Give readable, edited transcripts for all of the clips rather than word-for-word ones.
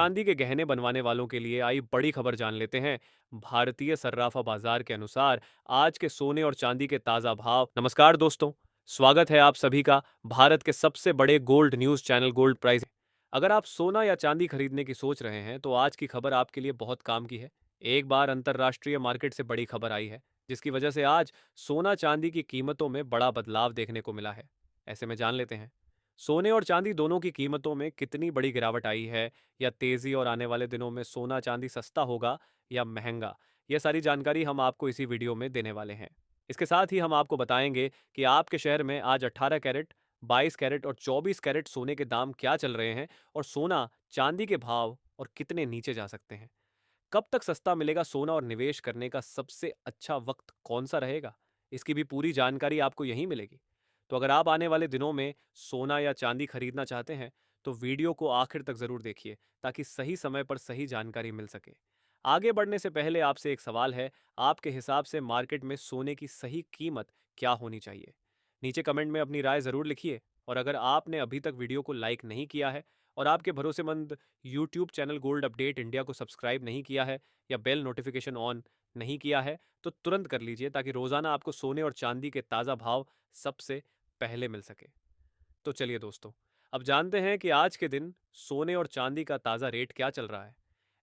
चांदी के गहने बनवाने वालों के लिए आई बड़ी खबर जान लेते हैं। भारतीय सर्राफा बाजार के अनुसार आज के सोने और चांदी के ताजा भाव। नमस्कार दोस्तों, स्वागत है आप सभी का भारत के सबसे बड़े gold news channel gold price. अगर आप सोना या चांदी खरीदने की सोच रहे हैं तो आज की खबर आपके लिए बहुत काम की है। एक बार अंतरराष्ट्रीय मार्केट से बड़ी खबर आई है, जिसकी वजह से आज सोना चांदी की कीमतों में बड़ा बदलाव देखने को मिला है। ऐसे में जान लेते हैं सोने और चांदी दोनों की कीमतों में कितनी बड़ी गिरावट आई है, या तेजी और आने वाले दिनों में सोना चांदी सस्ता होगा या महंगा। यह सारी जानकारी हम आपको इसी वीडियो में देने वाले हैं। इसके साथ ही हम आपको बताएंगे कि आपके शहर में आज 18 कैरेट, 22 कैरेट और 24 कैरेट सोने के दाम क्या चल रहे हैं, और सोना चांदी के भाव और कितने नीचे जा सकते हैं। कब तक सस्ता मिलेगा सोना, और निवेश करने का सबसे अच्छा वक्त कौन सा रहेगा, इसकी भी पूरी जानकारी आपको यहीं मिलेगी। तो अगर आप आने वाले दिनों में सोना या चांदी खरीदना चाहते हैं तो वीडियो को आखिर तक जरूर देखिए, ताकि सही समय पर सही जानकारी मिल सके। आगे बढ़ने से पहले आपसे एक सवाल है, आपके हिसाब से मार्केट में सोने की सही कीमत क्या होनी चाहिए? नीचे कमेंट में अपनी राय जरूर लिखिए। और अगर आपने अभी तक वीडियो को लाइक नहीं किया है और आपके भरोसेमंद YouTube channel gold update India को सब्सक्राइब नहीं किया है, या बेल नोटिफिकेशन ऑन नहीं किया है, तो तुरंत कर लीजिए, ताकि रोजाना आपको सोने और चांदी के ताज़ा भाव सबसे पहले मिल सके। तो चलिए दोस्तों, अब जानते हैं कि आज के दिन सोने और चांदी का ताज़ा रेट क्या चल रहा है।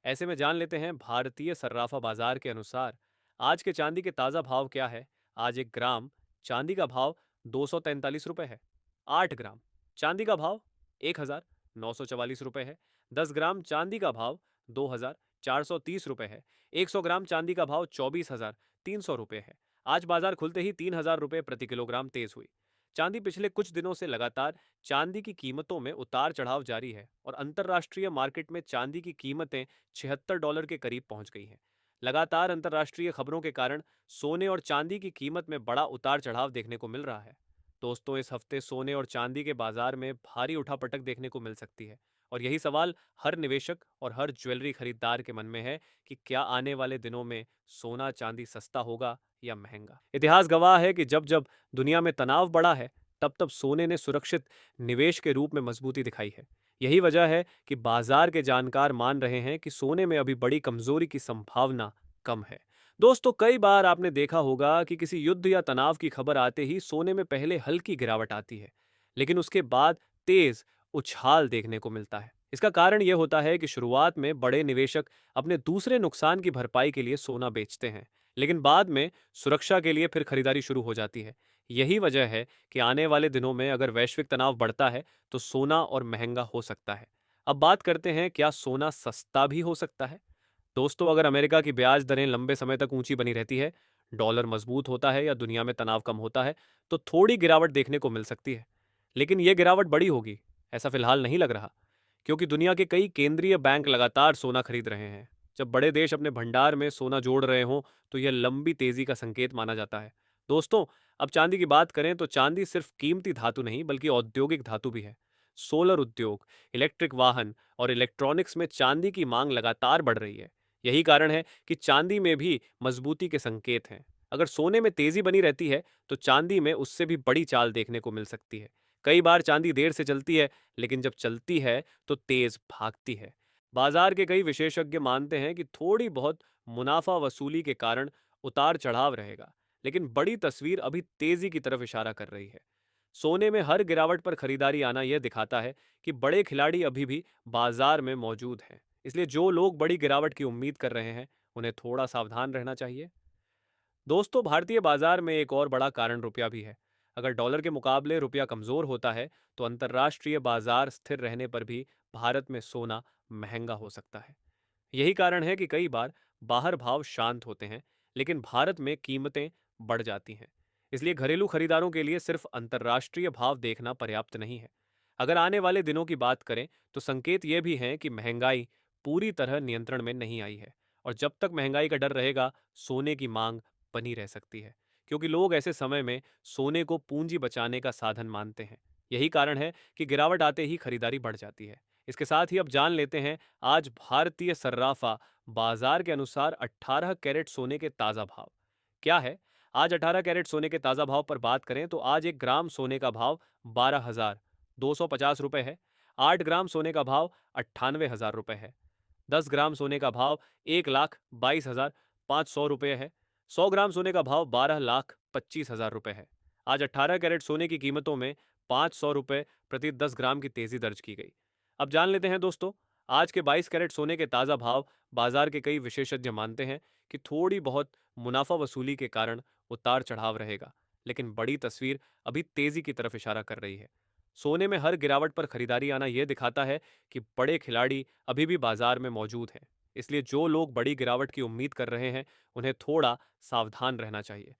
ऐसे में जान लेते हैं भारतीय सर्राफा बाजार के अनुसार आज के चांदी के ताज़ा भाव क्या है। आज 1 ग्राम चांदी का भाव 243 रुपये है। 8 ग्राम चांदी का भाव 1,944 रुपये है। 10 ग्राम चांदी का भाव 2,430 रुपये है। 100 ग्राम चांदी का भाव 24,300 रुपये है। आज बाजार खुलते ही 3,000 रुपये प्रति किलोग्राम तेज हुई। चांदी पिछले कुछ दिनों से लगातार चांदी की कीमतों में उतार चढ़ाव जारी है, और अंतर्राष्ट्रीय मार्केट में चांदी की कीमतें $76 के करीब पहुंच गई हैं। लगातार अंतर्राष्ट्रीय खबरों के कारण सोने और चांदी की कीमत में बड़ा उतार चढ़ाव देखने को मिल रहा है। दोस्तों, इस हफ्ते सोने और चांदी के बाजार में भारी उठापटक देखने को मिल सकती है, और यही सवाल हर निवेशक और हर ज्वेलरी खरीदार के मन में है कि क्या आने वाले दिनों में सोना चांदी सस्ता होगा या महंगा। इतिहास गवाह है कि जब जब दुनिया में तनाव बढ़ा है, तब तब सोने ने सुरक्षित निवेश के रूप में मजबूती दिखाई है। यही वजह है कि बाजार के जानकार मान रहे हैं कि सोने में अभी बड़ी कमजोरी की संभावना कम है। दोस्तों, कई बार आपने देखा होगा कि किसी युद्ध या तनाव की खबर आते ही सोने में पहले हल्की गिरावट आती है, लेकिन उसके बाद तेज उछाल देखने को मिलता है। इसका कारण यह होता है कि शुरुआत में बड़े निवेशक अपने दूसरे नुकसान की भरपाई के लिए सोना बेचते हैं, लेकिन बाद में सुरक्षा के लिए फिर खरीदारी शुरू हो जाती है। यही वजह है कि आने वाले दिनों में अगर वैश्विक तनाव बढ़ता है तो सोना और महंगा हो सकता है। अब बात करते हैं, क्या सोना सस्ता भी हो सकता है? दोस्तों, अगर अमेरिका की ब्याज दरें लंबे समय तक ऊंची बनी रहती है, डॉलर मजबूत होता है, या दुनिया में तनाव कम होता है, तो थोड़ी गिरावट देखने को मिल सकती है। लेकिन यह गिरावट बड़ी होगी, ऐसा फिलहाल नहीं लग रहा, क्योंकि दुनिया के कई केंद्रीय बैंक लगातार सोना खरीद रहे हैं। जब बड़े देश अपने भंडार में सोना जोड़ रहे हों, तो यह लंबी तेजी का संकेत माना जाता है। दोस्तों, अब चांदी की बात करें तो चांदी सिर्फ कीमती धातु नहीं, बल्कि औद्योगिक धातु भी है। सोलर उद्योग, इलेक्ट्रिक वाहन और इलेक्ट्रॉनिक्स में चांदी की मांग लगातार बढ़ रही है। यही कारण है कि चांदी में भी मजबूती के संकेत हैं। अगर सोने में तेजी बनी रहती है, तो चांदी में उससे भी बड़ी चाल देखने को मिल सकती है। कई बार चांदी देर से चलती है, लेकिन जब चलती है तो तेज भागती है। बाजार के कई विशेषज्ञ मानते हैं कि थोड़ी बहुत मुनाफा वसूली के कारण उतार चढ़ाव रहेगा, लेकिन बड़ी तस्वीर अभी तेजी की तरफ इशारा कर रही है। सोने में हर गिरावट पर खरीदारी आना यह दिखाता है कि बड़े खिलाड़ी अभी भी बाजार में मौजूद हैं। इसलिए जो लोग बड़ी गिरावट की उम्मीद कर रहे हैं, उन्हें थोड़ा सावधान रहना चाहिए। दोस्तों, भारतीय बाजार में एक और बड़ा कारण रुपया भी है। अगर डॉलर के मुकाबले रुपया कमजोर होता है, तो अंतर्राष्ट्रीय बाजार स्थिर रहने पर भी भारत में सोना महंगा हो सकता है। यही कारण है कि कई बार बाहर भाव शांत होते हैं, लेकिन भारत में कीमतें बढ़ जाती हैं। इसलिए घरेलू खरीदारों के लिए सिर्फ अंतर्राष्ट्रीय भाव देखना पर्याप्त नहीं है। अगर आने वाले दिनों की बात करें, तो संकेत ये भी हैं कि महंगाई पूरी तरह नियंत्रण में नहीं आई है, और जब तक महंगाई का डर रहेगा, सोने की मांग बनी रह सकती है, क्योंकि लोग ऐसे समय में सोने को पूंजी बचाने का साधन मानते हैं। यही कारण है कि गिरावट आते ही खरीदारी बढ़ जाती है। इसके साथ ही अब जान लेते हैं आज भारतीय सर्राफा बाजार के अनुसार 18 कैरेट सोने के ताजा भाव क्या है। आज 18 कैरेट सोने के ताजा भाव पर बात करें तो आज 1 ग्राम सोने का भाव 12,250 रुपए है। 8 ग्राम सोने का भाव 98,000 रुपए है। 10 ग्राम सोने का भाव 1,22,500 रुपये है। 100 ग्राम सोने का भाव 12,25,000 रुपये है। आज 18 कैरेट सोने की कीमतों में 500 रुपये प्रति 10 ग्राम की तेजी दर्ज की गई। अब जान लेते हैं दोस्तों, आज के 22 कैरेट सोने के ताज़ा भाव। बाजार के कई विशेषज्ञ मानते हैं कि थोड़ी बहुत मुनाफा वसूली के कारण उतार चढ़ाव रहेगा, लेकिन बड़ी तस्वीर अभी तेजी की तरफ इशारा कर रही है। सोने में हर गिरावट पर खरीदारी आना यह दिखाता है कि बड़े खिलाड़ी अभी भी बाजार में मौजूद हैं। इसलिए जो लोग बड़ी गिरावट की उम्मीद कर रहे हैं, उन्हें थोड़ा सावधान रहना चाहिए।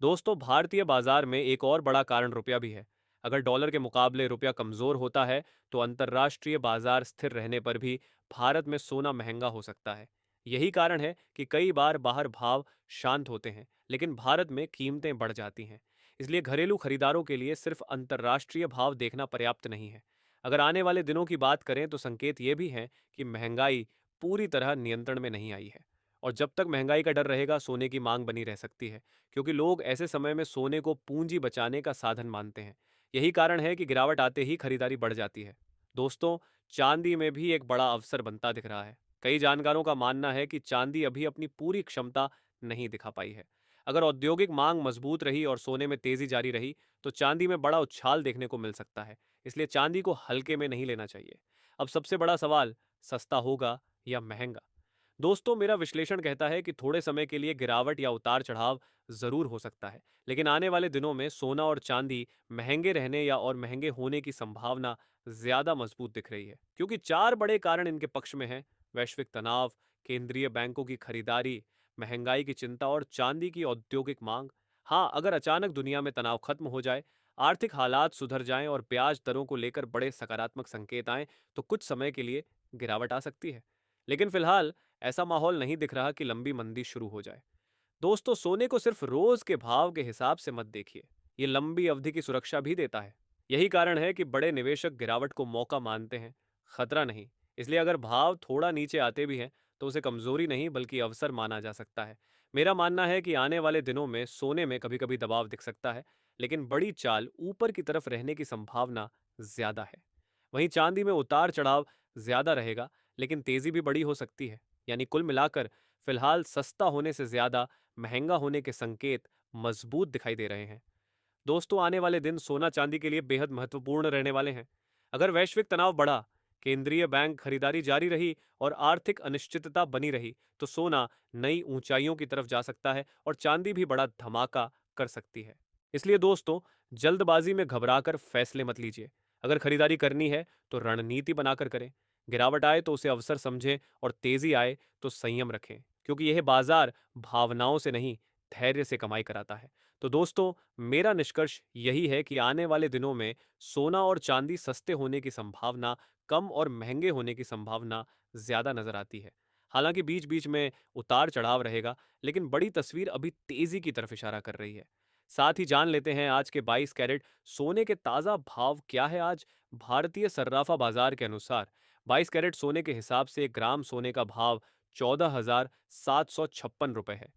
दोस्तों, भारतीय बाजार में एक और बड़ा कारण रुपया भी है। अगर डॉलर के मुकाबले रुपया कमजोर होता है, तो अंतर्राष्ट्रीय बाजार स्थिर रहने पर भी भारत में सोना महंगा हो सकता है। यही कारण है कि कई बार बाहर भाव शांत होते हैं, लेकिन भारत में कीमतें बढ़ जाती हैं। इसलिए घरेलू खरीदारों के लिए सिर्फ अंतर्राष्ट्रीय भाव देखना पर्याप्त नहीं है। अगर आने वाले दिनों की बात करें, तो संकेत ये भी हैं कि महंगाई पूरी तरह नियंत्रण में नहीं आई है। और जब तक महंगाई का डर रहेगा, सोने की मांग बनी रह सकती है, क्योंकि लोग ऐसे समय में सोने को पूंजी बचाने का साधन मानते हैं। यही कारण है कि गिरावट आते ही खरीदारी बढ़ जाती है। दोस्तों, चांदी में भी एक बड़ा अवसर बनता दिख रहा है। कई जानकारों का मानना है कि चांदी अभी अपनी पूरी क्षमता नहीं दिखा पाई है। अगर औद्योगिक मांग मजबूत रही और सोने में तेजी जारी रही, तो चांदी में बड़ा उछाल देखने को मिल सकता है। इसलिए चांदी को हल्के में नहीं लेना चाहिए। अब सबसे बड़ा सवाल, सस्ता होगा या महंगा? दोस्तों, मेरा विश्लेषण कहता है कि थोड़े समय के लिए गिरावट या उतार चढ़ाव जरूर हो सकता है, लेकिन आने वाले दिनों में सोना और चांदी महंगे रहने या और महंगे होने की संभावना ज्यादा मजबूत दिख रही है, क्योंकि चार बड़े कारण इनके पक्ष में हैं। वैश्विक तनाव, केंद्रीय बैंकों की खरीदारी, महंगाई की चिंता और चांदी की औद्योगिक मांग। हाँ, अगर अचानक दुनिया में तनाव खत्म हो जाए, आर्थिक हालात सुधर जाएं और ब्याज दरों को लेकर बड़े सकारात्मक संकेत आएं, तो कुछ समय के लिए गिरावट आ सकती है। लेकिन फिलहाल ऐसा माहौल नहीं दिख रहा कि लंबी मंदी शुरू हो जाए। दोस्तों, सोने को सिर्फ रोज के भाव के हिसाब से मत देखिए। ये लंबी अवधि की सुरक्षा भी देता है। यही कारण है कि बड़े निवेशक गिरावट को मौका मानते हैं, खतरा नहीं। इसलिए अगर भाव थोड़ा नीचे आते भी हैं, तो उसे कमजोरी नहीं बल्कि अवसर माना जा सकता है। मेरा मानना है कि आने वाले दिनों में सोने में कभी कभी दबाव दिख सकता है, लेकिन बड़ी चाल ऊपर की तरफ रहने की संभावना ज्यादा है। वहीं चांदी में उतार चढ़ाव ज्यादा रहेगा, लेकिन तेजी भी बड़ी हो सकती है। यानी कुल मिलाकर फिलहाल सस्ता होने से ज्यादा महंगा होने के संकेत मजबूत दिखाई दे रहे हैं। दोस्तों, आने वाले दिन सोना चांदी के लिए बेहद महत्वपूर्ण रहने वाले हैं। अगर वैश्विक तनाव बढ़ा, केंद्रीय बैंक खरीदारी जारी रही और आर्थिक अनिश्चितता बनी रही, तो सोना नई ऊंचाइयों की तरफ जा सकता है और चांदी भी बड़ा धमाका कर सकती है। इसलिए दोस्तों, जल्दबाजी में घबराकर फैसले मत लीजिए। अगर खरीदारी करनी है, तो रणनीति बनाकर करें। गिरावट आए तो उसे अवसर समझें और तेजी आए तो संयम रखें, क्योंकि यह बाजार भावनाओं से नहीं, धैर्य से कमाई कराता है। तो दोस्तों, मेरा निष्कर्ष यही है कि आने वाले दिनों में सोना और चांदी सस्ते होने की संभावना कम और महंगे होने की संभावना ज्यादा नजर आती है। हालांकि बीच बीच में उतार चढ़ाव रहेगा, लेकिन बड़ी तस्वीर अभी तेजी की तरफ इशारा कर रही है। साथ ही जान लेते हैं आज के 22 कैरेट सोने के ताजा भाव क्या है। आज भारतीय सर्राफा बाजार के अनुसार 22 कैरेट सोने के हिसाब से 1 ग्राम सोने का भाव 14,756 रुपये है।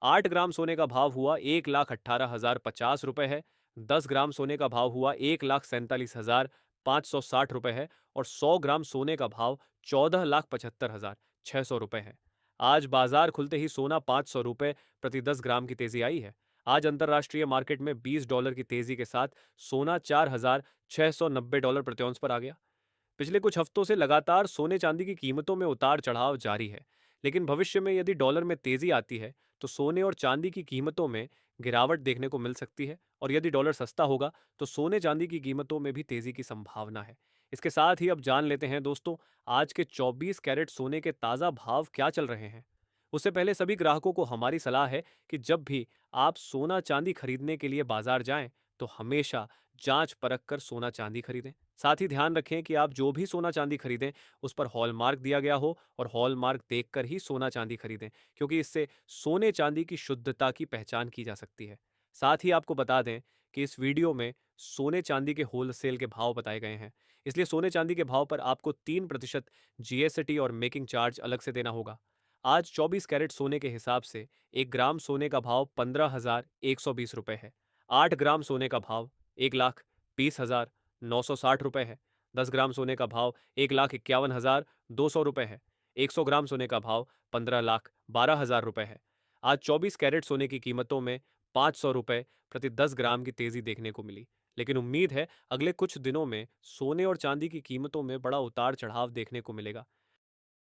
8 ग्राम सोने का भाव हुआ 1,18,050 रुपये है। 10 ग्राम सोने का भाव हुआ 1,47,560 रुपये है और 100 ग्राम सोने का भाव 14,75,600 रुपये है। आज बाजार खुलते ही सोना 500 रुपये प्रति 10 ग्राम की तेजी आई है। आज अंतर्राष्ट्रीय मार्केट में $20 की तेजी के साथ सोना $4,690 प्रति औंस पर आ गया। पिछले कुछ हफ्तों से लगातार सोने चांदी की कीमतों में उतार चढ़ाव जारी है, लेकिन भविष्य में यदि डॉलर में तेजी आती है, तो सोने और चांदी की कीमतों में गिरावट देखने को मिल सकती है। और यदि डॉलर सस्ता होगा, तो सोने चांदी की कीमतों में भी तेजी की संभावना है। इसके साथ ही अब जान लेते हैं दोस्तों, आज के 24 कैरेट सोने के ताजा भाव क्या चल रहे हैं। उससे पहले सभी ग्राहकों को हमारी सलाह है कि जब भी आप सोना चांदी खरीदने के लिए बाजार जाएं, तो हमेशा जांच परख कर सोना चांदी खरीदें। साथ ही ध्यान रखें कि आप जो भी सोना चांदी खरीदें, उस पर हॉलमार्क दिया गया हो और हॉलमार्क देखकर ही सोना चांदी खरीदें, क्योंकि इससे सोने चांदी की शुद्धता की पहचान की जा सकती है। साथ ही आपको बता दें कि इस वीडियो में सोने चांदी के होलसेल के भाव बताए गए हैं, इसलिए सोने चांदी के भाव पर आपको 3% जीएसटी और मेकिंग चार्ज अलग से देना होगा। आज 24 कैरेट सोने के हिसाब से 1 ग्राम सोने का भाव 15,120 रुपये है। 8 ग्राम सोने का भाव 1,20,960 रुपये है। 10 ग्राम सोने का भाव 1,51,200 रुपये है। 100 ग्राम सोने का भाव 15,12,000 रुपए है। आज 24 कैरेट सोने की कीमतों में 500 रुपए प्रति 10 ग्राम की तेजी देखने को मिली। लेकिन उम्मीद है अगले कुछ दिनों में सोने और चांदी की कीमतों में बड़ा उतार चढ़ाव देखने को मिलेगा।